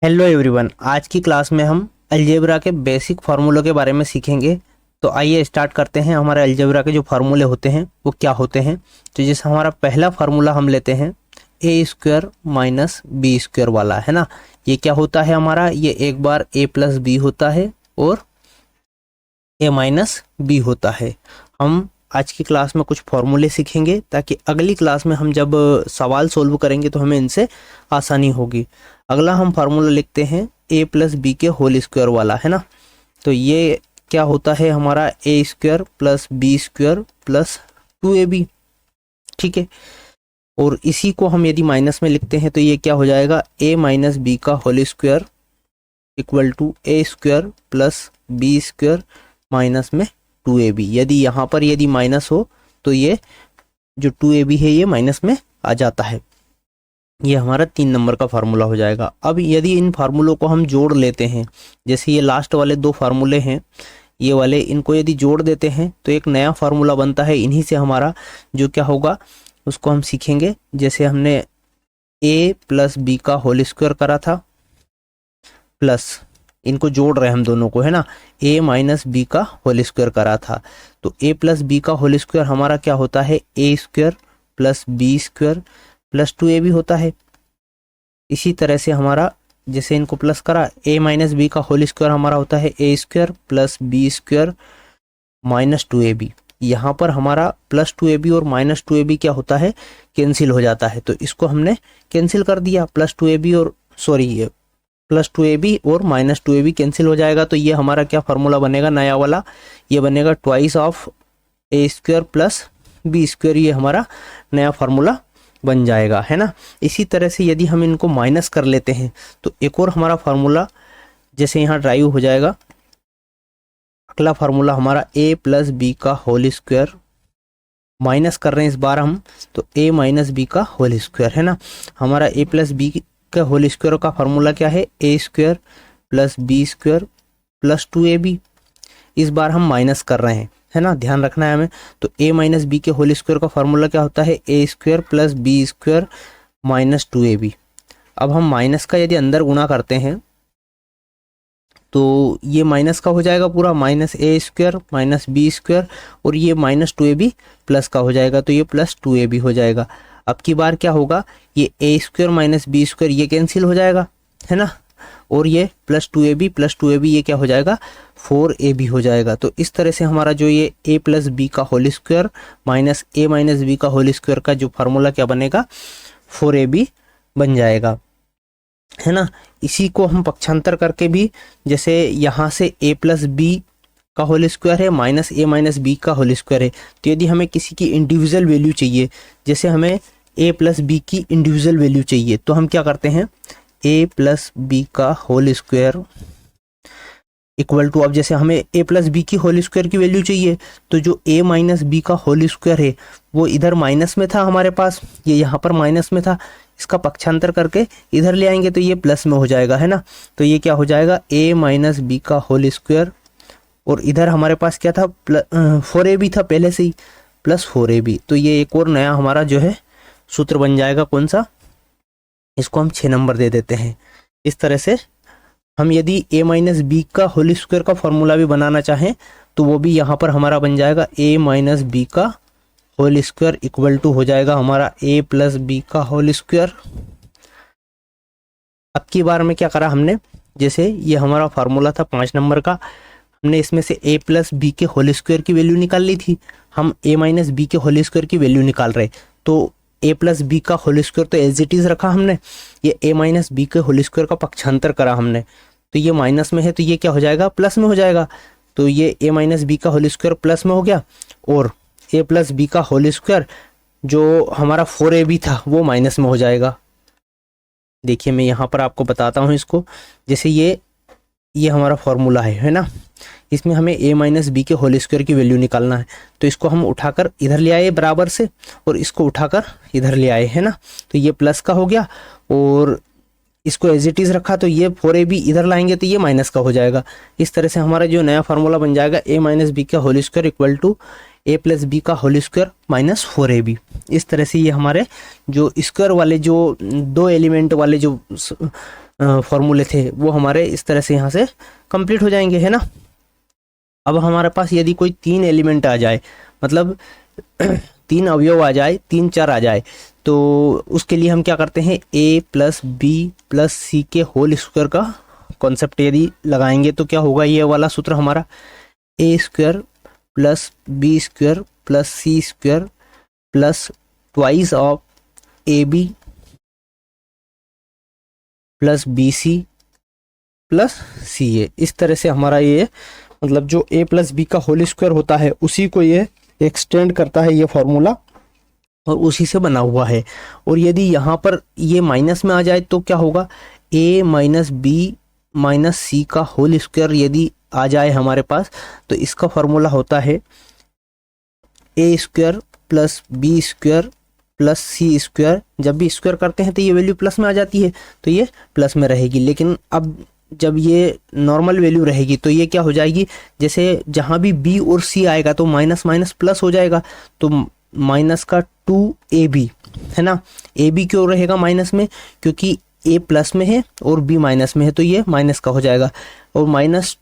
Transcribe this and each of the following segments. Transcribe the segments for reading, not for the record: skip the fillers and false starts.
Hello everyone, आज की class में हम अलजेब्रा के बेसिक फार्मूलों के बारे में सीखेंगे। तो आइए स्टार्ट करते हैं। हमारे अलजेब्रा के जो फार्मूले होते हैं वो क्या होते हैं। तो जैसे हमारा पहला फार्मूला हम लेते हैं ए स्क्वायर माइनस बी स्क्वायर वाला, है ना। ये क्या होता है हमारा, ये एक बार ए प्लस बी होता है और ए माइनस बी होता है। हम आज की क्लास में कुछ फॉर्मूले सीखेंगे ताकि अगली क्लास में हम जब सवाल सोल्व करेंगे तो हमें इनसे आसानी होगी। अगला हम फार्मूला लिखते हैं ए प्लस बी के होल स्क्वायर वाला, है ना। तो ये क्या होता है हमारा, A square plus B square plus 2ab, ठीक है। और इसी को हम यदि माइनस में लिखते हैं तो ये क्या हो जाएगा, ए माइनस बी का whole square equal to a square plus B square minus में 2ab। यदि यहाँ पर यदि माइनस हो तो ये जो 2ab है ये माइनस में आ जाता है। ये हमारा 3 नंबर का फार्मूला हो जाएगा। अब यदि इन फार्मूलों को हम जोड़ लेते हैं, जैसे ये लास्ट वाले 2 फार्मूले हैं ये वाले, इनको यदि जोड़ देते हैं तो एक नया फार्मूला बनता है। इन्हीं से हमारा जो क्या होगा उसको हम सीखेंगे। जैसे हमने ए प्लस बी का होल स्क्वायर करा था, प्लस इनको जोड़ रहे हैं हम दोनों को, है ना, ए माइनस बी का होल स्क्वायर करा था। तो ए प्लस बी का होल स्क्वायर हमारा क्या होता है, A square plus B square plus 2ab होता है। इसी तरह से हमारा जैसे इनको प्लस करा, ए माइनस बी का होल स्क्वायर हमारा होता है A square plus B square minus 2ab। यहाँ पर हमारा प्लस 2ab और माइनस 2ab क्या होता है, कैंसिल हो जाता है। तो इसको हमने कैंसिल कर दिया, प्लस 2ab और सॉरी प्लस 2ab और माइनस 2ab कैंसिल हो जाएगा। तो ये हमारा क्या फार्मूला बनेगा नया वाला, ये बनेगा twice of a square plus B square. ये हमारा नया फार्मूला बन जाएगा, है ना। इसी तरह से यदि हम इनको माइनस कर लेते हैं तो एक और हमारा फार्मूला जैसे यहाँ ड्राइव हो जाएगा। अगला फार्मूला हमारा ए प्लस बी का होल स्क्वायर, माइनस कर रहे हैं इस बार हम, तो ए माइनस बी का होल स्क्वायर, है ना। हमारा ए प्लस बी का होल स्क्वायर का फार्मूला क्या है, A square plus B square plus 2ab। इस बार हम माइनस कर रहे हैं, है ना, ध्यान रखना है हमें। तो a माइनस बी के होल स्क्वायर का फार्मूला क्या होता है, A square plus B square minus 2ab। अब हम माइनस का यदि अंदर गुणा करते हैं तो ये माइनस का हो जाएगा पूरा, माइनस ए स्क्वायर माइनस बी स्क्वायर, और ये माइनस 2ab प्लस का हो जाएगा, तो ये प्लस 2ab हो जाएगा। अब की बार क्या होगा, ये ए स्क्वायर माइनस बी स्क्वायर ये कैंसिल हो जाएगा, है ना, और ये प्लस 2ab ये क्या हो जाएगा, 4ab हो जाएगा। तो इस तरह से हमारा जो ये a प्लस बी का होल स्क्वायर माइनस ए माइनस बी का होल स्क्वायर का जो फार्मूला क्या बनेगा, 4ab बन जाएगा, है ना। इसी को हम पक्षांतर करके भी, जैसे यहाँ से a प्लस बी का होल स्क्वायर है माइनस ए माइनस बी का होल स्क्वायर है, तो यदि हमें किसी की इंडिविजुअल वैल्यू चाहिए, जैसे हमें a प्लस बी की इंडिविजुअल वैल्यू चाहिए, तो हम क्या करते हैं, ए प्लस बी का होल स्क्वायर इक्वल टू, अब जैसे हमें ए प्लस बी की होल स्क्वायर की वैल्यू चाहिए, तो जो ए माइनस बी का होल स्क्वायर है वो इधर माइनस में था हमारे पास, ये यहाँ पर माइनस में था, इसका पक्षांतर करके इधर ले आएंगे तो ये प्लस में हो जाएगा, है ना। तो ये क्या हो जाएगा, ए माइनस बी का होल स्क्वायर, और इधर हमारे पास क्या था, 4ab था पहले से ही, प्लस 4ab। तो ये एक और नया हमारा जो है सूत्र बन जाएगा, कौन सा, इसको हम 6 नंबर दे देते हैं। इस तरह से हम यदि a माइनस बी का होल स्क्वायर का फॉर्मूला भी बनाना चाहें तो वो भी यहाँ पर हमारा बन जाएगा, a माइनस बी का होल स्क्वायर इक्वल टू हो जाएगा हमारा a प्लस बी का होल स्क्वायर। अब की बार में क्या करा हमने, जैसे ये हमारा फार्मूला था 5 नंबर का, हमने इसमें से a प्लस बी के होल स्क्वायर की वैल्यू निकाल ली थी, हम a माइनस बी के होल स्क्वायर की वैल्यू निकाल रहे, तो a प्लस बी का होल स्क्वायर तो एज इट इज रखा हमने, ये a माइनस बी के होल स्क्वायर का पक्षांतर करा हमने, तो ये माइनस में है तो ये क्या हो जाएगा, प्लस में हो जाएगा। तो ये a माइनस बी का होल स्क्वायर प्लस में हो गया, और a प्लस बी का होल स्क्वायर जो हमारा 4ab था वो माइनस में हो जाएगा। देखिए मैं यहाँ पर आपको बताता हूँ इसको, जैसे ये हमारा फॉर्मूला है ना, इसमें हमें a माइनस बी के होल स्क्वायर की वैल्यू निकालना है, तो इसको हम उठाकर इधर ले आए बराबर से, और इसको उठाकर इधर ले आए, है ना। तो ये प्लस का हो गया, और इसको एज इट इज रखा, तो ये 4ab इधर लाएंगे तो ये माइनस का हो जाएगा। इस तरह से हमारा जो नया फार्मूला बन जाएगा, a माइनस बी का whole square equal to a plus B का होल स्क्वायर माइनस 4ab। इस तरह से ये हमारे जो स्क्वायर वाले जो 2 एलिमेंट वाले जो फॉर्मूले थे वो हमारे इस तरह से यहाँ से कंप्लीट हो जाएंगे, है ना। अब हमारे पास यदि कोई 3 एलिमेंट आ जाए, मतलब 3 अवयव आ जाए, 3 चर आ जाए, तो उसके लिए हम क्या करते हैं, a प्लस बी प्लस सी के होल स्क्वायर का कॉन्सेप्ट यदि लगाएंगे तो क्या होगा, ये वाला सूत्र हमारा A square plus B square plus C square plus twice of A B plus B C plus C A. इस तरह से हमारा ये मतलब जो a प्लस बी का होल स्क्वायर होता है उसी को ये एक्सटेंड करता है ये फॉर्मूला, और उसी से बना हुआ है। और यदि यहाँ पर ये माइनस में आ जाए तो क्या होगा, a माइनस बी माइनस सी का होल स्क्वायर यदि आ जाए हमारे पास, तो इसका फॉर्मूला होता है A square plus B square plus C square. जब भी स्क्वायर करते हैं तो ये वैल्यू प्लस में आ जाती है, तो ये प्लस में रहेगी। लेकिन अब जब ये नॉर्मल वैल्यू रहेगी तो ये क्या हो जाएगी, जैसे जहाँ भी बी और सी आएगा तो माइनस माइनस प्लस हो जाएगा, तो माइनस का 2ab, है ना। ए बी क्यों रहेगा माइनस में, क्योंकि ए प्लस में है और बी माइनस में है, तो ये माइनस का हो जाएगा। और माइनस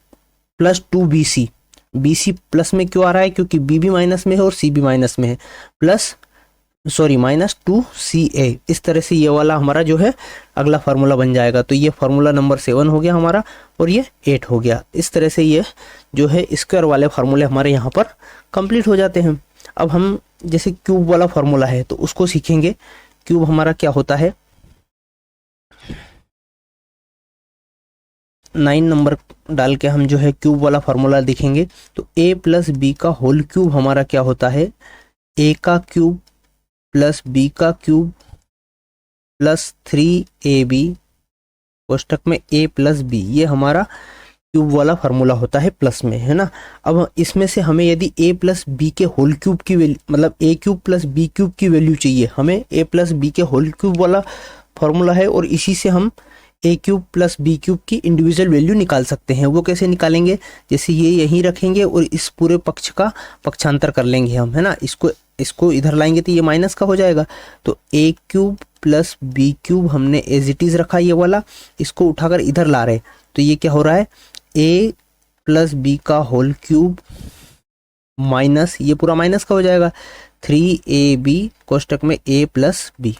प्लस 2bc, बी सी प्लस में क्यों आ रहा है, क्योंकि बी भी माइनस में है और सी भी माइनस में है, प्लस सॉरी माइनस 2ca। इस तरह से ये वाला हमारा जो है अगला फार्मूला बन जाएगा। तो ये फार्मूला नंबर 7 हो गया हमारा, और ये 8 हो गया। इस तरह से ये जो है स्क्वायर वाले फार्मूले हमारे यहाँ पर कंप्लीट हो जाते हैं। अब हम जैसे क्यूब वाला फार्मूला है तो उसको सीखेंगे। क्यूब हमारा क्या होता है, 9 नंबर डाल के हम जो है क्यूब वाला फार्मूला दिखेंगे। तो a प्लस बी का होल क्यूब हमारा क्या होता है, a का क्यूब प्लस बी का क्यूब प्लस 3ab कोष्टक में a प्लस बी, ये हमारा क्यूब वाला फार्मूला होता है प्लस में, है ना। अब इसमें से हमें यदि a प्लस बी के होल क्यूब की वैल्यू, मतलब a cube plus b cube की वैल्यू चाहिए, हमें a प्लस बी के होल क्यूब वाला फार्मूला है, और इसी से हम a cube plus b cube की इंडिविजुअल वैल्यू निकाल सकते हैं। वो कैसे निकालेंगे, जैसे ये यहीं रखेंगे और इस पूरे पक्ष का पक्षांतर कर लेंगे हम, है ना। इसको इधर लाएंगे तो ये माइनस का हो जाएगा। तो a cube plus b cube हमने एज इट इज रखा ये वाला, इसको उठाकर इधर ला रहे, तो ये क्या हो रहा है, a प्लस बी का होल क्यूब माइनस, ये पूरा माइनस का हो जाएगा, 3ab कोष्टक में a प्लस बी।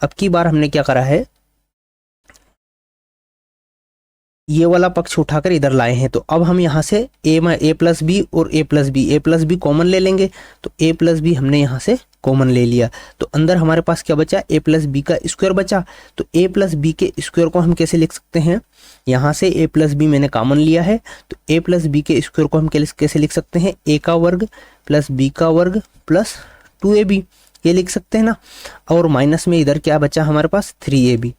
अब की बार हमने क्या करा है, ये वाला पक्ष उठाकर इधर लाए हैं, तो अब हम यहाँ से a प्लस बी और a प्लस बी कॉमन ले लेंगे। तो a प्लस बी हमने यहाँ से कॉमन ले लिया, तो अंदर हमारे पास क्या बचा, a प्लस बी का स्क्वायर बचा। तो a प्लस बी के स्क्वायर को हम कैसे लिख सकते हैं, यहाँ से a प्लस बी मैंने कॉमन लिया है, तो a प्लस बी के स्क्वायर को हम कैसे लिख सकते हैं, a का वर्ग प्लस बी का वर्ग प्लस 2ab, ये लिख सकते हैं ना। और माइनस में इधर क्या बचा हमारे पास, 3ab।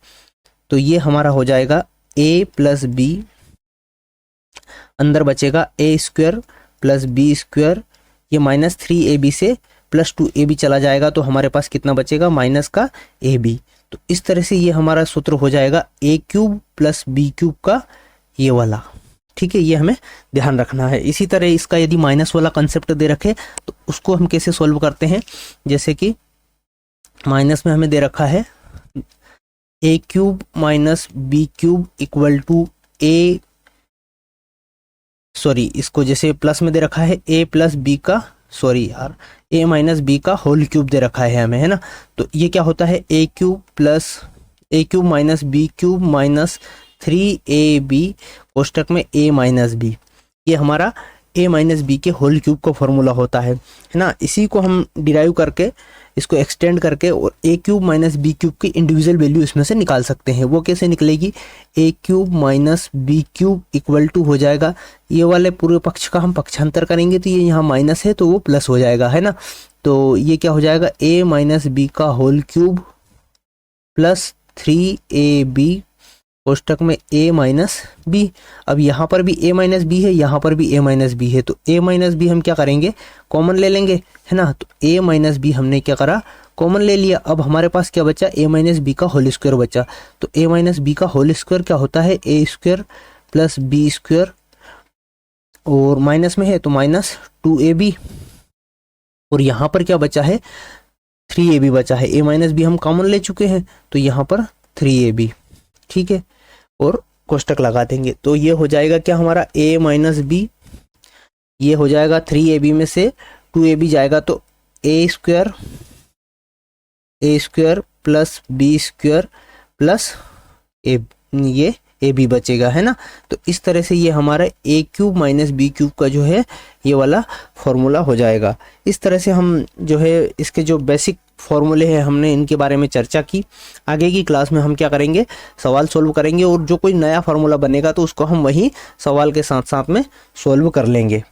तो ये हमारा हो जाएगा a प्लस बी, अंदर बचेगा a square plus B square, ये माइनस 3ab से प्लस 2ab चला जाएगा, तो हमारे पास कितना बचेगा, माइनस का ab। तो इस तरह से ये हमारा सूत्र हो जाएगा a cube plus b cube का ये वाला, ठीक है। ये हमें ध्यान रखना है। इसी तरह इसका यदि माइनस वाला कंसेप्ट दे रखे तो उसको हम कैसे सॉल्व करते हैं, जैसे कि माइनस में हमें दे रखा है a cube minus b cube equal to a, sorry इसको जैसे प्लस में दे रखा है a प्लस बी का, सॉरी यार, a माइनस बी का होल क्यूब दे रखा है हमें, है ना। तो ये क्या होता है, a cube minus b cube minus 3ab कोष्टक में a माइनस बी, ये हमारा a माइनस बी के होल क्यूब का फॉर्मूला होता है ना। इसी को हम डिराइव करके इसको एक्सटेंड करके और a cube minus b cube की इंडिविजुअल वैल्यू इसमें से निकाल सकते हैं। वो कैसे निकलेगी, a cube minus b cube equal to हो जाएगा, ये वाले पूरे पक्ष का हम पक्षांतर करेंगे तो ये यहाँ माइनस है तो वो प्लस हो जाएगा, है ना। तो ये क्या हो जाएगा, a माइनस बी का होल क्यूब प्लस 3ab कोष्टक में a माइनस बी। अब यहाँ पर भी a माइनस बी है, यहाँ पर भी a माइनस बी है, तो a माइनस बी हम क्या करेंगे, कॉमन ले लेंगे, है ना। तो a माइनस बी हमने क्या करा, कॉमन ले लिया। अब हमारे पास क्या बचा, a माइनस बी का होल स्क्वायर बचा। तो a माइनस बी का होल स्क्वायर क्या होता है, a square plus B square, और माइनस में है तो माइनस 2ab, और यहाँ पर क्या बचा है, 3ab बचा है। a माइनस बी हम कॉमन ले चुके हैं तो यहाँ पर 3ab, ठीक है। और कोष्टक लगा देंगे। तो ये हो जाएगा क्या हमारा a माइनस बी, ये हो जाएगा 3ab में से 2ab जाएगा तो A square plus B square plus ये ए बी बचेगा, है ना। तो इस तरह से ये हमारा ए क्यूब माइनस बी क्यूब का जो है ये वाला फॉर्मूला हो जाएगा। इस तरह से हम जो है इसके जो बेसिक फॉर्मूले हैं हमने इनके बारे में चर्चा की। आगे की क्लास में हम क्या करेंगे, सवाल सोल्व करेंगे और जो कोई नया फार्मूला बनेगा तो उसको हम वही सवाल के साथ साथ में सोल्व कर लेंगे।